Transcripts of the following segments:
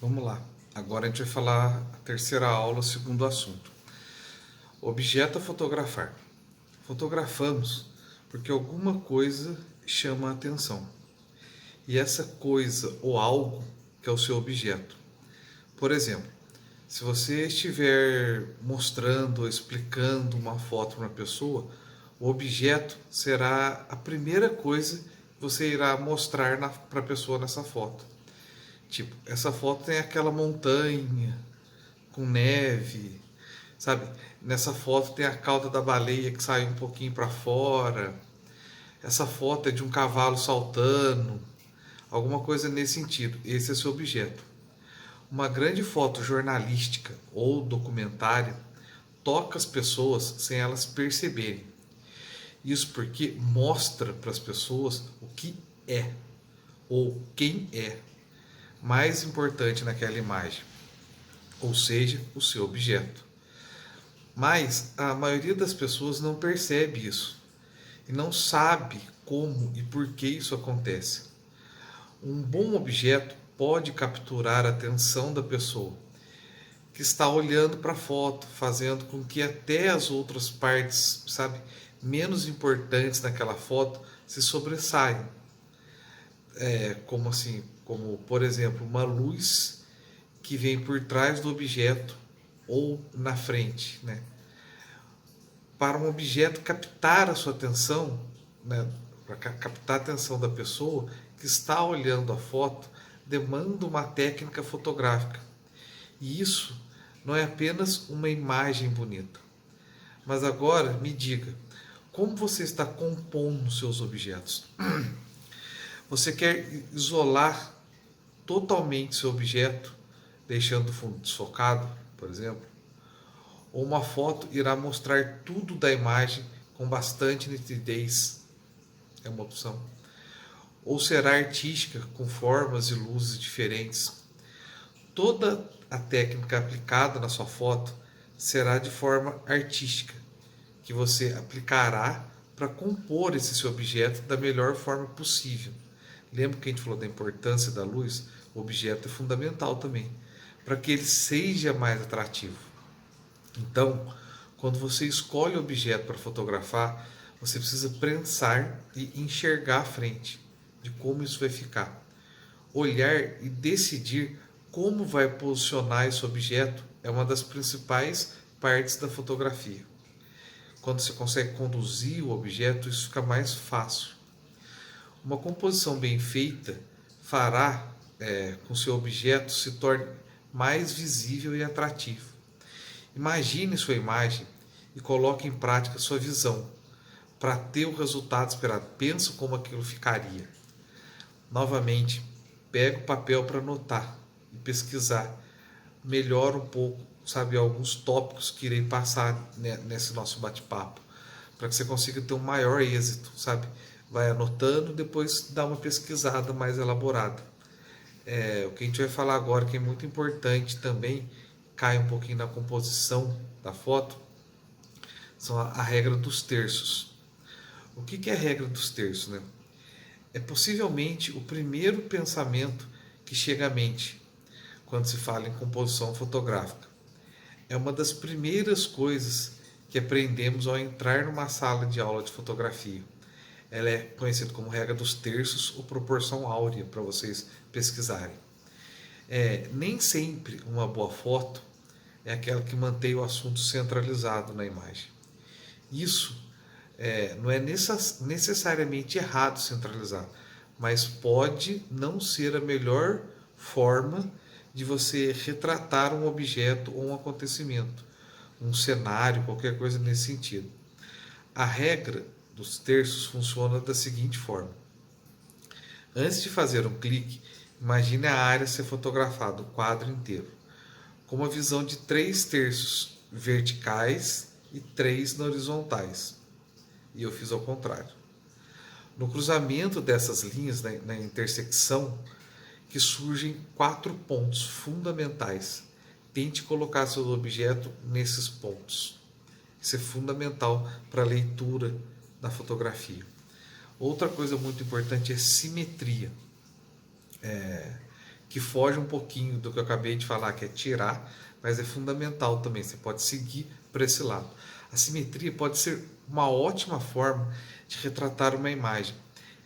Vamos lá, agora a gente vai falar a terceira aula, o segundo assunto. Objeto a fotografar. Fotografamos porque alguma coisa chama a atenção. E essa coisa ou algo que é o seu objeto. Por exemplo, se você estiver mostrando ou explicando uma foto para uma pessoa, o objeto será a primeira coisa que você irá mostrar para a pessoa nessa foto. Tipo, essa foto tem aquela montanha com neve, sabe? Nessa foto tem a cauda da baleia que sai um pouquinho para fora. Essa foto é de um cavalo saltando, alguma coisa nesse sentido. Esse é seu objeto. Uma grande foto jornalística ou documentário toca as pessoas sem elas perceberem. Isso porque mostra para as pessoas o que é ou quem é mais importante naquela imagem, ou seja, o seu objeto. Mas a maioria das pessoas não percebe isso e não sabe como e por que isso acontece. Um bom objeto pode capturar a atenção da pessoa que está olhando para a foto, fazendo com que até as outras partes, sabe, menos importantes naquela foto se sobressaiam. Como assim? Como, por exemplo, uma luz que vem por trás do objeto ou na frente, né? Para um objeto captar a sua atenção, né? Para captar a atenção da pessoa que está olhando a foto, demanda uma técnica fotográfica. E isso não é apenas uma imagem bonita. Mas agora me diga, como você está compondo seus objetos? Você quer isolar totalmente seu objeto, deixando o fundo desfocado, por exemplo? Ou uma foto irá mostrar tudo da imagem com bastante nitidez? É uma opção. Ou será artística, com formas e luzes diferentes? Toda a técnica aplicada na sua foto será de forma artística, que você aplicará para compor esse seu objeto da melhor forma possível. Lembra que a gente falou da importância da luz? O objeto é fundamental também, para que ele seja mais atrativo. Então, quando você escolhe o objeto para fotografar, você precisa pensar e enxergar à frente de como isso vai ficar. Olhar e decidir como vai posicionar esse objeto é uma das principais partes da fotografia. Quando você consegue conduzir o objeto, isso fica mais fácil. Uma composição bem feita fará com que seu objeto se torne mais visível e atrativo. Imagine sua imagem e coloque em prática sua visão para ter o resultado esperado. Pensa como aquilo ficaria. Novamente, pega o papel para anotar e pesquisar. Melhora um pouco, sabe, alguns tópicos que irei passar nesse nosso bate-papo, para que você consiga ter um maior êxito, sabe? Vai anotando, depois dá uma pesquisada mais elaborada. O que a gente vai falar agora, que é muito importante também, cai um pouquinho na composição da foto, são a regra dos terços. O que é a regra dos terços, né? É possivelmente o primeiro pensamento que chega à mente quando se fala em composição fotográfica. É uma das primeiras coisas que aprendemos ao entrar numa sala de aula de fotografia. Ela é conhecida como regra dos terços ou proporção áurea, para vocês pesquisarem. Nem sempre uma boa foto é aquela que mantém o assunto centralizado na imagem. Isso não é necessariamente errado centralizar, mas pode não ser a melhor forma de você retratar um objeto ou um acontecimento, um cenário, qualquer coisa nesse sentido. A regra dos terços funciona da seguinte forma. Antes de fazer um clique, imagine a área ser fotografada, o quadro inteiro, com uma visão de 3 terços verticais e 3 horizontais. E eu fiz ao contrário. No cruzamento dessas linhas, na intersecção, que surgem 4 pontos fundamentais. Tente colocar seu objeto nesses pontos. Isso é fundamental para a leitura da fotografia. Outra coisa muito importante é simetria, que foge um pouquinho do que eu acabei de falar, que é tirar, mas é fundamental também. Você pode seguir para esse lado. A simetria pode ser uma ótima forma de retratar uma imagem.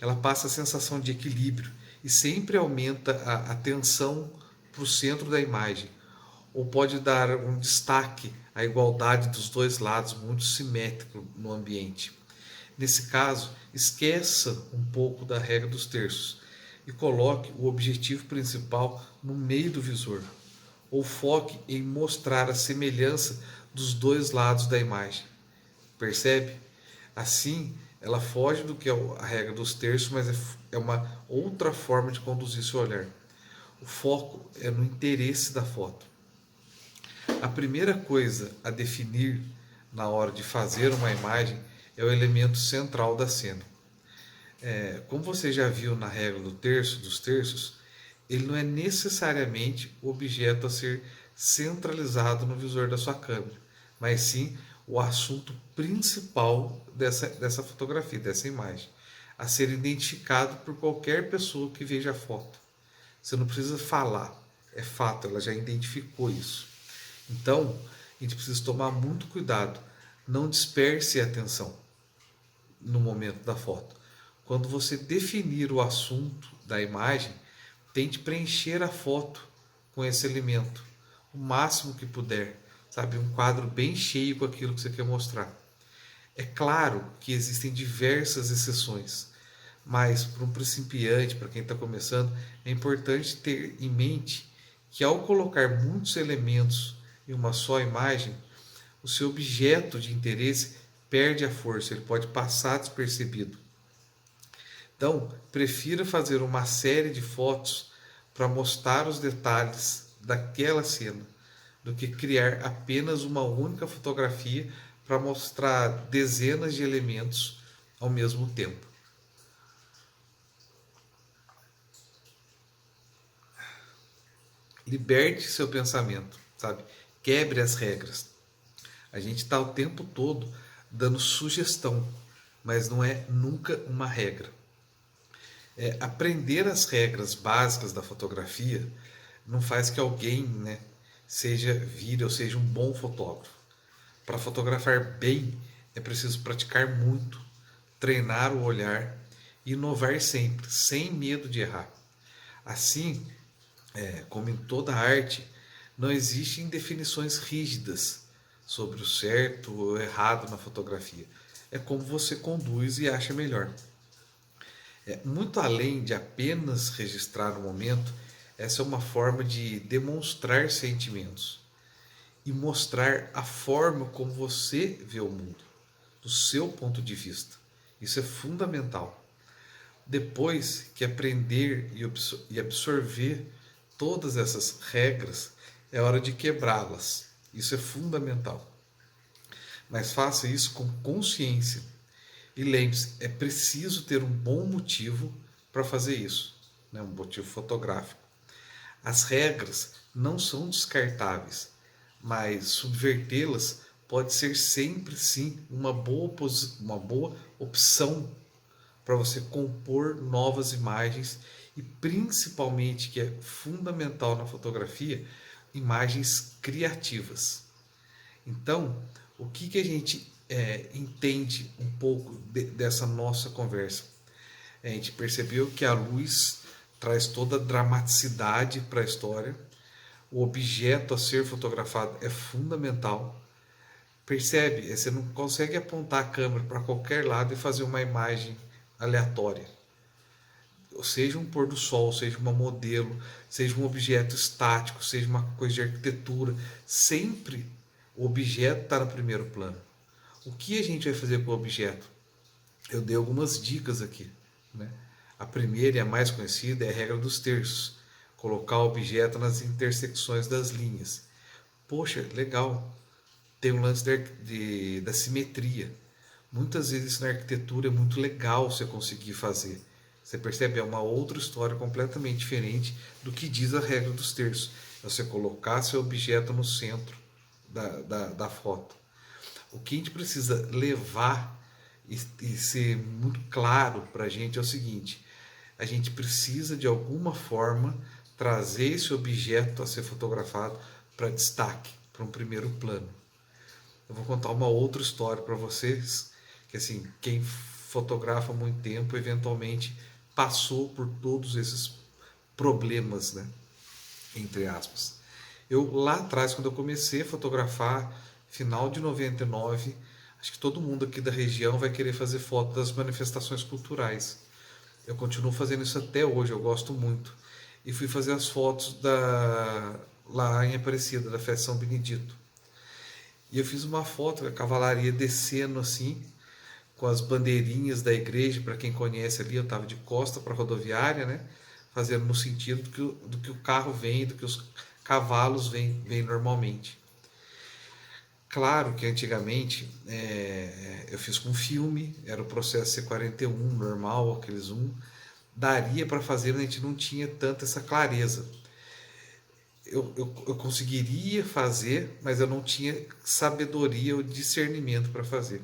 Ela passa a sensação de equilíbrio e sempre aumenta a atenção para o centro da imagem, ou pode dar um destaque à igualdade dos dois lados, muito simétrico no ambiente. Nesse caso, esqueça um pouco da regra dos terços e coloque o objetivo principal no meio do visor, ou foque em mostrar a semelhança dos dois lados da imagem. Percebe? Assim, ela foge do que é a regra dos terços, mas é uma outra forma de conduzir seu olhar. O foco é no interesse da foto. A primeira coisa a definir na hora de fazer uma imagem é o elemento central da cena. Como você já viu na regra dos terços, ele não é necessariamente o objeto a ser centralizado no visor da sua câmera, mas sim o assunto principal dessa fotografia, dessa imagem, a ser identificado por qualquer pessoa que veja a foto. Você não precisa falar, é fato, ela já identificou isso. Então, a gente precisa tomar muito cuidado, não disperse a atenção no momento da foto. Quando você definir o assunto da imagem, tente preencher a foto com esse elemento, o máximo que puder, sabe? Um quadro bem cheio com aquilo que você quer mostrar. É claro que existem diversas exceções, mas para um principiante, para quem está começando, é importante ter em mente que ao colocar muitos elementos em uma só imagem, o seu objeto de interesse perde a força, ele pode passar despercebido. Então, prefira fazer uma série de fotos para mostrar os detalhes daquela cena, do que criar apenas uma única fotografia para mostrar dezenas de elementos ao mesmo tempo. Liberte seu pensamento, sabe? Quebre as regras. A gente está o tempo todo dando sugestão, mas não é nunca uma regra. Aprender as regras básicas da fotografia não faz que alguém, né, vire ou seja um bom fotógrafo. Para fotografar bem é preciso praticar muito, treinar o olhar e inovar sempre, sem medo de errar. Assim, como em toda arte, não existem definições rígidas sobre o certo ou errado na fotografia. É como você conduz e acha melhor. Muito além de apenas registrar o momento, essa é uma forma de demonstrar sentimentos e mostrar a forma como você vê o mundo, do seu ponto de vista. Isso é fundamental. Depois que aprender e absorver todas essas regras, é hora de quebrá-las. Isso é fundamental. Mas faça isso com consciência. E lembre-se, é preciso ter um bom motivo para fazer isso, né? Um motivo fotográfico. As regras não são descartáveis, mas subvertê-las pode ser sempre sim uma boa opção para você compor novas imagens e principalmente, que é fundamental na fotografia, imagens criativas. Então, o que a gente entende um pouco dessa nossa conversa? A gente percebeu que a luz traz toda a dramaticidade para a história, o objeto a ser fotografado é fundamental. Percebe? Você não consegue apontar a câmera para qualquer lado e fazer uma imagem aleatória. Seja um pôr do sol, seja uma modelo, seja um objeto estático, seja uma coisa de arquitetura, sempre o objeto está no primeiro plano. O que a gente vai fazer com o objeto? Eu dei algumas dicas aqui, né? A primeira e a mais conhecida é a regra dos terços. Colocar o objeto nas intersecções das linhas. Poxa, legal. Tem um lance da simetria. Muitas vezes na arquitetura é muito legal você conseguir fazer. Você percebe? É uma outra história completamente diferente do que diz a regra dos terços. É você colocar seu objeto no centro da foto. O que a gente precisa levar e ser muito claro para a gente é o seguinte: a gente precisa de alguma forma trazer esse objeto a ser fotografado para destaque, para um primeiro plano. Eu vou contar uma outra história para vocês, que assim, quem fotografa há muito tempo eventualmente passou por todos esses problemas, né? Entre aspas. Eu lá atrás, quando eu comecei a fotografar, final de 99, acho que todo mundo aqui da região vai querer fazer foto das manifestações culturais. Eu continuo fazendo isso até hoje, eu gosto muito. E fui fazer as fotos lá em Aparecida, da festa São Benedito. E eu fiz uma foto com a cavalaria descendo assim, com as bandeirinhas da igreja, para quem conhece ali, eu estava de costa para a rodoviária, né? Fazendo no sentido do que o carro vem, do que os cavalos vêm normalmente. Claro que antigamente eu fiz com filme, era o processo C41 normal, aquele zoom, daria para fazer, mas a gente não tinha tanta essa clareza. Eu conseguiria fazer, mas eu não tinha sabedoria ou discernimento para fazer.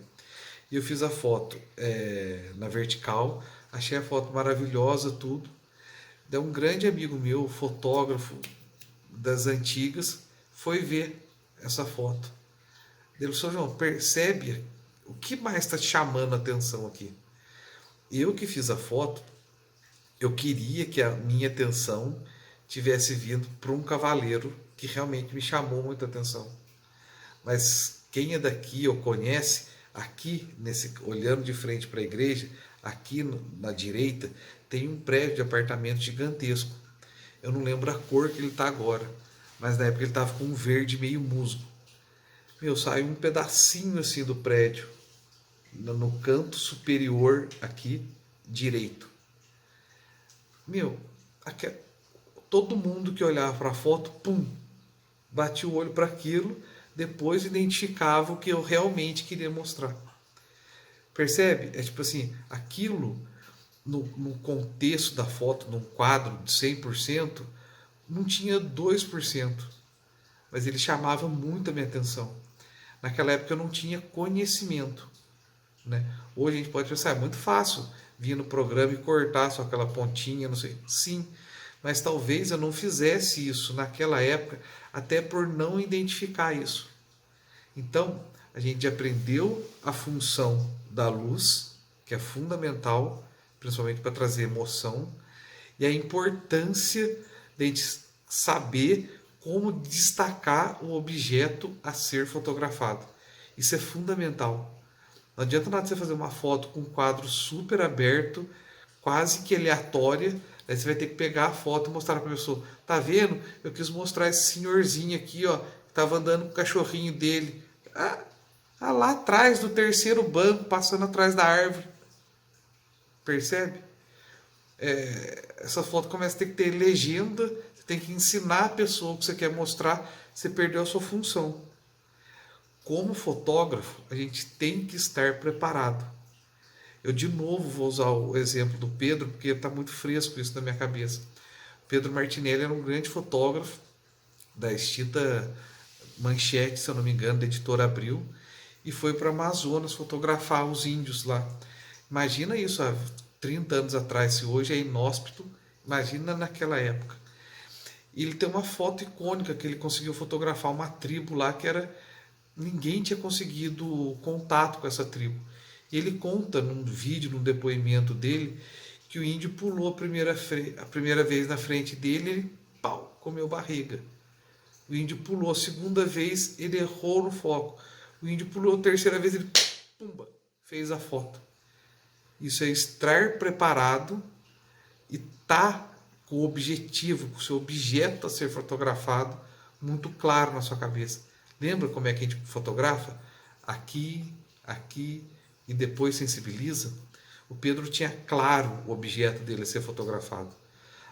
E eu fiz a foto na vertical, achei a foto maravilhosa, tudo. Daí um grande amigo meu, fotógrafo das antigas, foi ver essa foto. Ele falou: João, percebe o que mais está te chamando a atenção aqui? Eu que fiz a foto, eu queria que a minha atenção tivesse vindo para um cavaleiro que realmente me chamou muita atenção. Mas quem é daqui ou conhece, aqui, olhando de frente para a igreja, aqui na direita, tem um prédio de apartamento gigantesco. Eu não lembro a cor que ele está agora, mas na época ele estava com um verde meio musgo. Meu, saiu um pedacinho assim do prédio, no canto superior aqui, direito. Meu, todo mundo que olhava para a foto, pum, batia o olho para aquilo, depois identificava o que eu realmente queria mostrar. Percebe? É tipo assim, aquilo no contexto da foto, num quadro de 100%, não tinha 2%, mas ele chamava muito a minha atenção. Naquela época eu não tinha conhecimento, né? Hoje a gente pode pensar, é muito fácil vir no programa e cortar só aquela pontinha, não sei. Sim, mas talvez eu não fizesse isso naquela época, até por não identificar isso. Então, a gente aprendeu a função da luz, que é fundamental, principalmente para trazer emoção, e a importância de a gente saber como destacar o objeto a ser fotografado. Isso é fundamental. Não adianta nada você fazer uma foto com um quadro super aberto, quase que aleatória, aí você vai ter que pegar a foto e mostrar para a pessoa. Tá vendo? Eu quis mostrar esse senhorzinho aqui, ó, que estava andando com o cachorrinho dele. Lá atrás do terceiro banco, passando atrás da árvore. Percebe? Essa foto começa a ter que ter legenda, você tem que ensinar a pessoa o que você quer mostrar, você perdeu a sua função. Como fotógrafo, a gente tem que estar preparado. Eu de novo vou usar o exemplo do Pedro, porque está muito fresco isso na minha cabeça. Pedro Martinelli era um grande fotógrafo da extinta Manchete, se eu não me engano, da editora Abril, e foi para o Amazonas fotografar os índios lá. Imagina isso há 30 anos atrás, se hoje é inóspito, imagina naquela época. E ele tem uma foto icônica que ele conseguiu fotografar uma tribo lá que era... Ninguém tinha conseguido contato com essa tribo. E ele conta num vídeo, num depoimento dele, que o índio pulou a primeira vez na frente dele, ele pau, comeu barriga. O índio pulou a segunda vez, ele errou no foco. O índio pulou a terceira vez, ele pumba, fez a foto. Isso é estar preparado e estar com o objetivo, com o seu objeto a ser fotografado muito claro na sua cabeça. Lembra como é que a gente fotografa? Aqui, aqui e depois sensibiliza? O Pedro tinha claro o objeto dele a ser fotografado.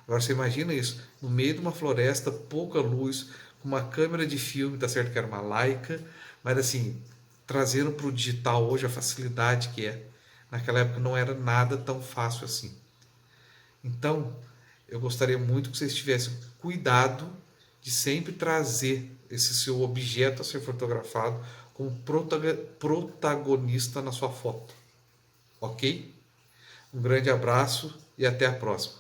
Agora você imagina isso, no meio de uma floresta, pouca luz, com uma câmera de filme, tá certo que era uma Leica, mas assim, trazendo para o digital hoje a facilidade que é. Naquela época não era nada tão fácil assim. Então, eu gostaria muito que vocês tivessem cuidado de sempre trazer esse seu objeto a ser fotografado como protagonista na sua foto. ok? Um grande abraço e até a próxima.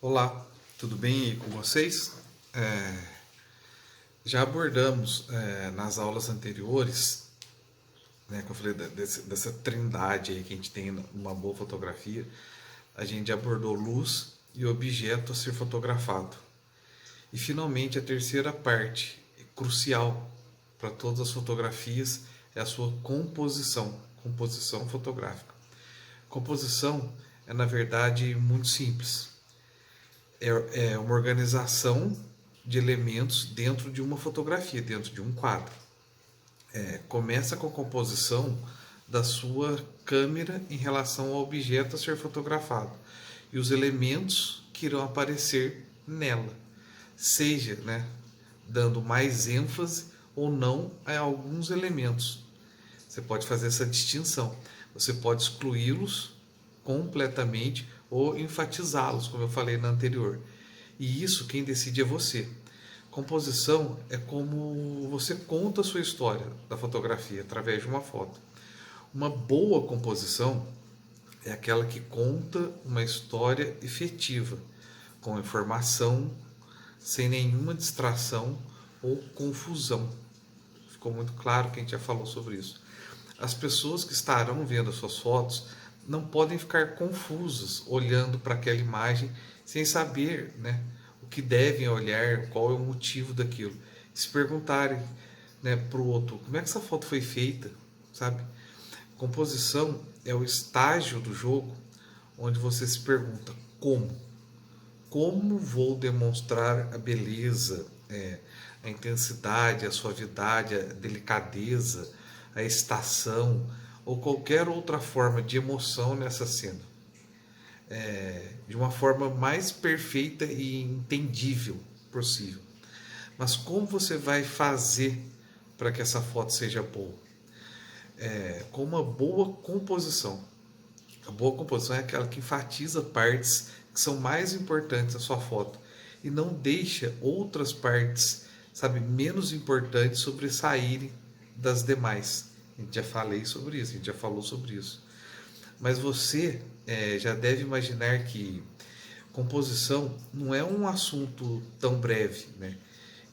Olá, tudo bem aí com vocês? Já abordamos nas aulas anteriores, né, que eu falei dessa trindade aí que a gente tem numa boa fotografia. A gente abordou luz e objeto a ser fotografado. E finalmente a terceira parte, crucial para todas as fotografias, é a sua composição fotográfica. Composição é, na verdade, muito simples. É uma organização de elementos dentro de uma fotografia, dentro de um quadro. Começa com a composição da sua câmera em relação ao objeto a ser fotografado e os elementos que irão aparecer nela, seja, né, dando mais ênfase ou não a alguns elementos. Você pode fazer essa distinção. Você pode excluí-los completamente ou enfatizá-los, como eu falei na anterior. E isso quem decide é você. Composição é como você conta a sua história da fotografia através de uma foto. Uma boa composição é aquela que conta uma história efetiva, com informação, sem nenhuma distração ou confusão. Ficou muito claro que a gente já falou sobre isso. As pessoas que estarão vendo as suas fotos não podem ficar confusas olhando para aquela imagem sem saber, né, o que devem olhar, qual é o motivo daquilo. Se perguntarem, né, para o outro, como é que essa foto foi feita, sabe? Composição é o estágio do jogo onde você se pergunta como. Como vou demonstrar a beleza, a intensidade, a suavidade, a delicadeza, a estação ou qualquer outra forma de emoção nessa cena, de uma forma mais perfeita e entendível possível. Mas como você vai fazer para que essa foto seja boa? Com uma boa composição. A boa composição é aquela que enfatiza partes que são mais importantes da sua foto e não deixa outras partes, sabe, menos importantes sobressaírem das demais. A gente já falei sobre isso, a gente já falou sobre isso. Mas você já deve imaginar que composição não é um assunto tão breve, né?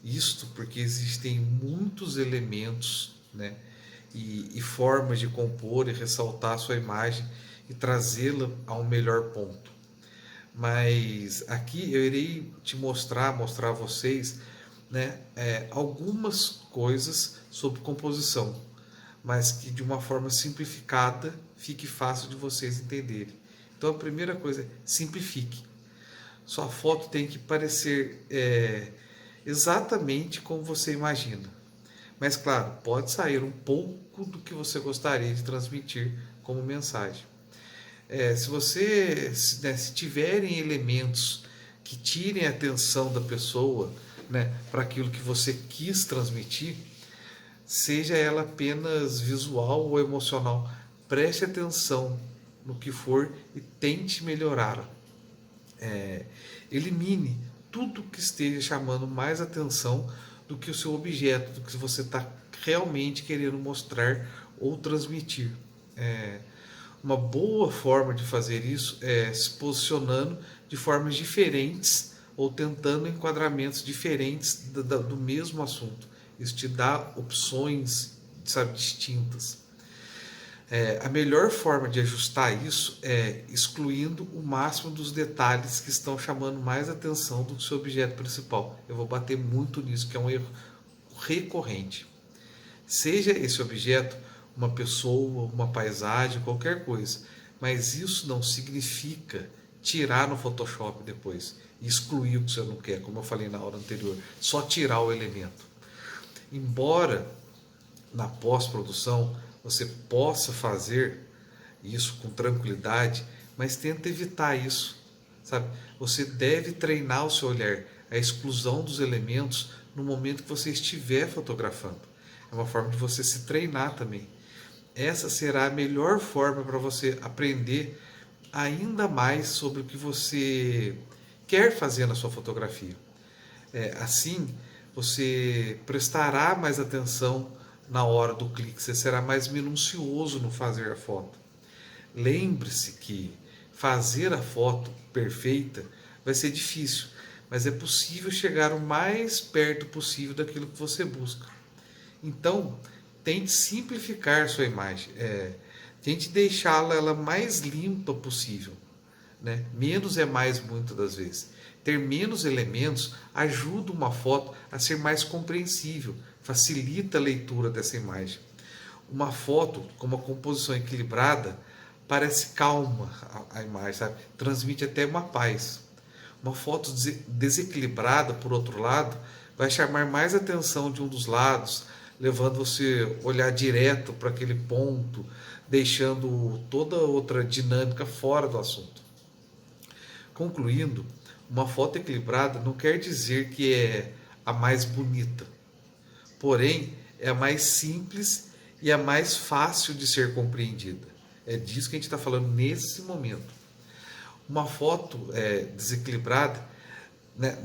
Isto porque existem muitos elementos, né, e formas de compor e ressaltar a sua imagem e trazê-la a um melhor ponto. Mas aqui eu irei te mostrar a vocês, né, algumas coisas sobre composição, mas que de uma forma simplificada fique fácil de vocês entenderem. Então a primeira coisa é simplifique. Sua foto tem que parecer exatamente como você imagina. Mas claro, pode sair um pouco do que você gostaria de transmitir como mensagem. Se tiverem elementos que tirem a atenção da pessoa, né, para aquilo que você quis transmitir, seja ela apenas visual ou emocional, preste atenção no que for e tente melhorar. Elimine tudo que esteja chamando mais atenção do que o seu objeto, do que você está realmente querendo mostrar ou transmitir. Uma boa forma de fazer isso é se posicionando de formas diferentes ou tentando enquadramentos diferentes do mesmo assunto. Isso te dá opções, sabe, distintas. A melhor forma de ajustar isso é excluindo o máximo dos detalhes que estão chamando mais atenção do seu objeto principal. Eu vou bater muito nisso, que é um erro recorrente. Seja esse objeto uma pessoa, uma paisagem, qualquer coisa, mas isso não significa tirar no Photoshop depois e excluir o que você não quer, como eu falei na aula anterior, só tirar o elemento. Embora na pós-produção você possa fazer isso com tranquilidade, mas tenta evitar isso, sabe? Você deve treinar o seu olhar, a exclusão dos elementos no momento que você estiver fotografando. É uma forma de você se treinar também. Essa será a melhor forma para você aprender ainda mais sobre o que você quer fazer na sua fotografia. Assim, você prestará mais atenção na hora do clique, você será mais minucioso no fazer a foto. Lembre-se que fazer a foto perfeita vai ser difícil, mas é possível chegar o mais perto possível daquilo que você busca. Então, tente simplificar sua imagem, tente deixá-la ela mais limpa possível, né? Menos é mais muitas das vezes. Ter menos elementos ajuda uma foto a ser mais compreensível, facilita a leitura dessa imagem. Uma foto com uma composição equilibrada parece calma a imagem, sabe? Transmite até uma paz. Uma foto desequilibrada, por outro lado, vai chamar mais atenção de um dos lados, levando você a olhar direto para aquele ponto, deixando toda outra dinâmica fora do assunto. Concluindo, uma foto equilibrada não quer dizer que é a mais bonita, porém é a mais simples e a mais fácil de ser compreendida. É disso que a gente está falando nesse momento. Uma foto desequilibrada, né,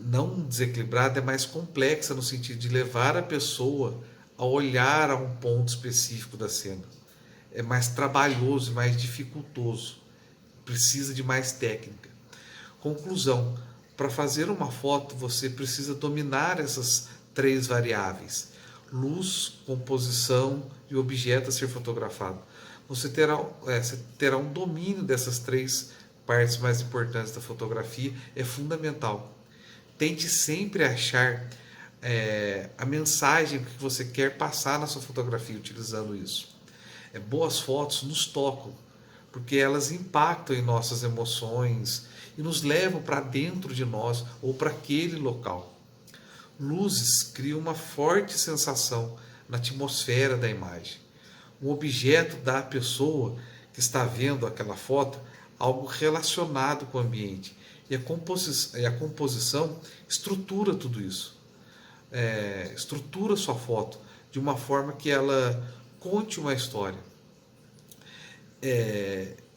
não desequilibrada, é mais complexa no sentido de levar a pessoa a olhar a um ponto específico da cena. É mais trabalhoso, mais dificultoso, precisa de mais técnica. Conclusão: para fazer uma foto você precisa dominar essas três variáveis: luz, composição e objeto a ser fotografado. Você terá um domínio dessas três partes mais importantes da fotografia, é fundamental. Tente sempre achar a mensagem que você quer passar na sua fotografia utilizando isso. Boas fotos nos tocam, porque elas impactam em nossas emoções e nos levam para dentro de nós ou para aquele local. Luzes criam uma forte sensação na atmosfera da imagem. Um objeto dá à pessoa que está vendo aquela foto algo relacionado com o ambiente. E a composição estrutura tudo isso. Estrutura sua foto de uma forma que ela conte uma história.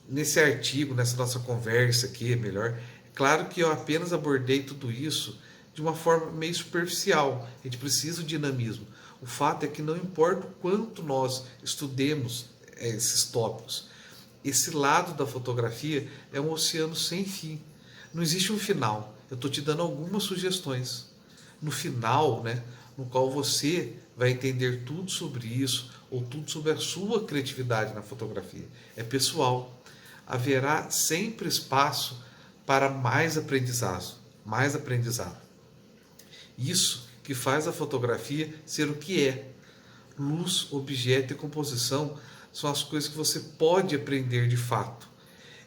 Nesse artigo, nessa nossa conversa aqui, melhor, é claro que eu apenas abordei tudo isso de uma forma meio superficial. A gente precisa de dinamismo. O fato é que não importa o quanto nós estudemos esses tópicos, esse lado da fotografia é um oceano sem fim. Não existe um final. Eu estou te dando algumas sugestões. No final, né, no qual você vai entender tudo sobre isso, ou tudo sobre a sua criatividade na fotografia. É pessoal. Haverá sempre espaço para mais aprendizado. Mais aprendizado. Isso que faz a fotografia ser o que é. Luz, objeto e composição são as coisas que você pode aprender de fato.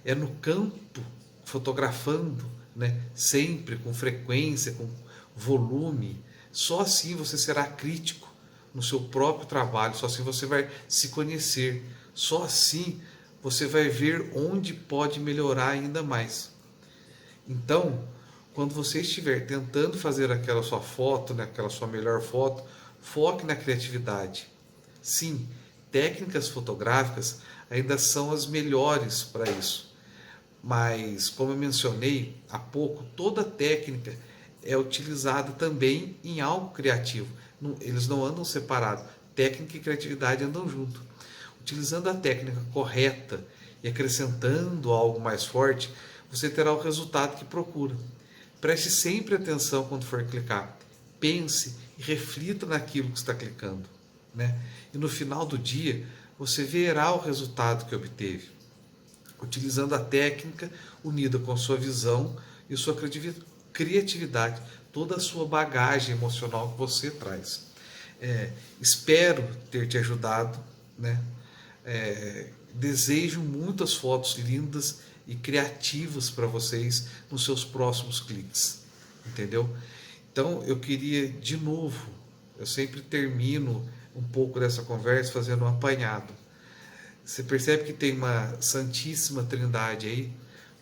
É no campo, fotografando, né, sempre, com frequência, com volume. Só assim você será crítico no seu próprio trabalho, só assim você vai se conhecer, só assim você vai ver onde pode melhorar ainda mais. Então, quando você estiver tentando fazer aquela sua foto, né, aquela sua melhor foto, foque na criatividade. Sim, técnicas fotográficas ainda são as melhores para isso. Mas, como eu mencionei há pouco, toda técnica é utilizada também em algo criativo. Eles não andam separados. Técnica e criatividade andam junto. Utilizando a técnica correta e acrescentando algo mais forte, você terá o resultado que procura. Preste sempre atenção quando for clicar. Pense e reflita naquilo que está clicando, né? E no final do dia, você verá o resultado que obteve. Utilizando a técnica unida com a sua visão e sua criatividade, toda a sua bagagem emocional que você traz. Espero ter te ajudado, né? Desejo muitas fotos lindas e criativas para vocês nos seus próximos cliques, entendeu? Então eu queria de novo, eu sempre termino um pouco dessa conversa fazendo um apanhado. Você percebe que tem uma santíssima trindade aí,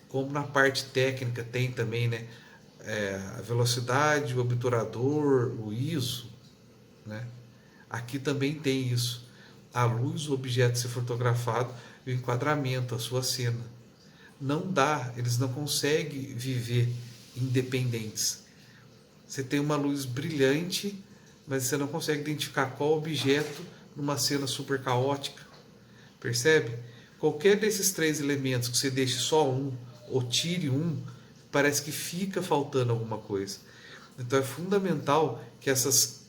como na parte técnica tem também, né? A velocidade, o obturador, o ISO, né? Aqui também tem isso. A luz, o objeto ser fotografado e o enquadramento, a sua cena. Não dá, eles não conseguem viver independentes. Você tem uma luz brilhante, mas você não consegue identificar qual objeto numa cena super caótica. Percebe? Qualquer desses três elementos que você deixe só um ou tire um, parece que fica faltando alguma coisa. Então é fundamental que essas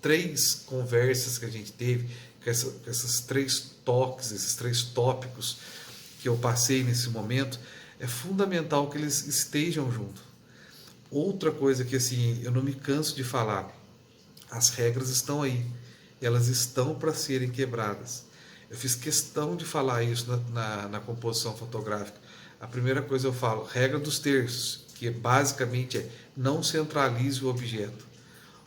três conversas que a gente teve, que essas três toques, esses três tópicos que eu passei nesse momento, é fundamental que eles estejam juntos. Outra coisa que assim, eu não me canso de falar, as regras estão aí, elas estão para serem quebradas. Eu fiz questão de falar isso na composição fotográfica. A primeira coisa eu falo, regra dos terços, que basicamente é não centralize o objeto.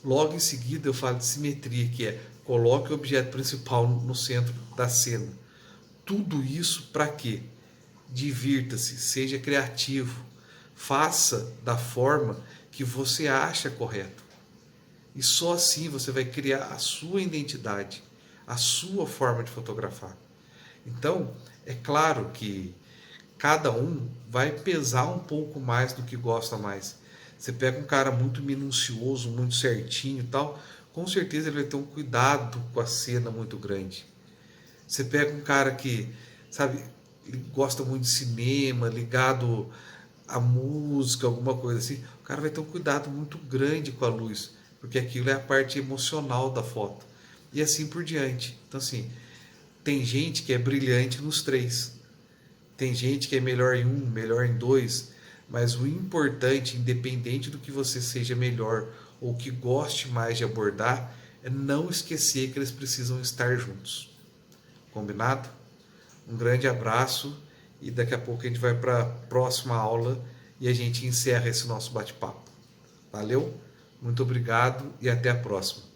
Logo em seguida eu falo de simetria, que é coloque o objeto principal no centro da cena. Tudo isso para quê? Divirta-se, seja criativo, faça da forma que você acha correto. E só assim você vai criar a sua identidade, a sua forma de fotografar. Então, é claro que cada um vai pesar um pouco mais do que gosta mais. Você pega um cara muito minucioso, muito certinho e tal, com certeza ele vai ter um cuidado com a cena muito grande. Você pega um cara que, sabe, ele gosta muito de cinema, ligado à música, alguma coisa assim, o cara vai ter um cuidado muito grande com a luz, porque aquilo é a parte emocional da foto. E assim por diante. Então, assim, tem gente que é brilhante nos três, tem gente que é melhor em um, melhor em dois, mas o importante, independente do que você seja melhor ou que goste mais de abordar, é não esquecer que eles precisam estar juntos. Combinado? Um grande abraço e daqui a pouco a gente vai para a próxima aula e a gente encerra esse nosso bate-papo. Valeu? Muito obrigado e até a próxima.